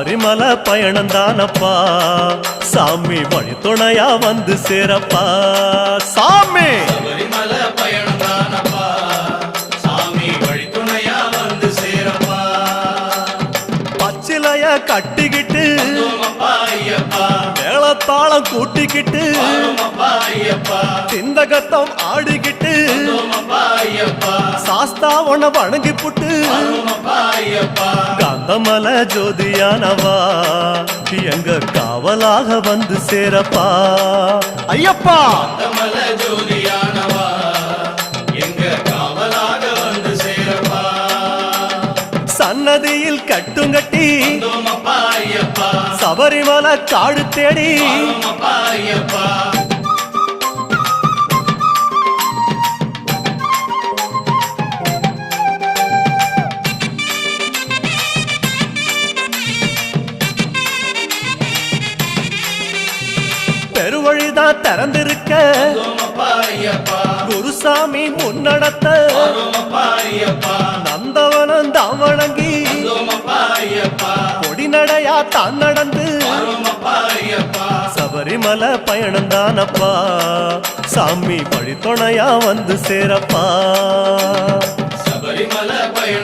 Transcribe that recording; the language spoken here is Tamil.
சபரிமலை பயணம் தானப்பா சாமி வழி துணையா வந்து சேரப்பா சாமி சபரிமலை பயணம் தானப்பா சாமி வழி துணையா வந்து சேரப்பா பச்சிலைய கட்டிக்கிட்டு ஐயப்பா மேளத்தாளம் கூட்டிக்கிட்டு ஐயப்பா சிந்தகத்தம் ஆடிக்கிட்டு ஐயப்பா சாஸ்தாவன வணங்கி புட்டு ஐயப்பா காந்தமல ஜோதியானவா எங்க காவலாக வந்து சேரப்பா ஐயப்பா காந்தமல ஜோதியானவா எங்க காவலாக வந்து சேரப்பா சன்னதியில் கட்டுங்கட்டி ஐயப்பா சபரிமலை காடு தேடி ஐயப்பா பெருவழிதான் திறந்திருக்க குருசாமி முன்னடத்த நந்தவனம் தான் வணங்கி கொடிநடையா தான் நடந்து சபரிமலை பயணம் தானப்பா சாமி வழி துணையா வந்து சேரப்பா சபரிமலை பயணம்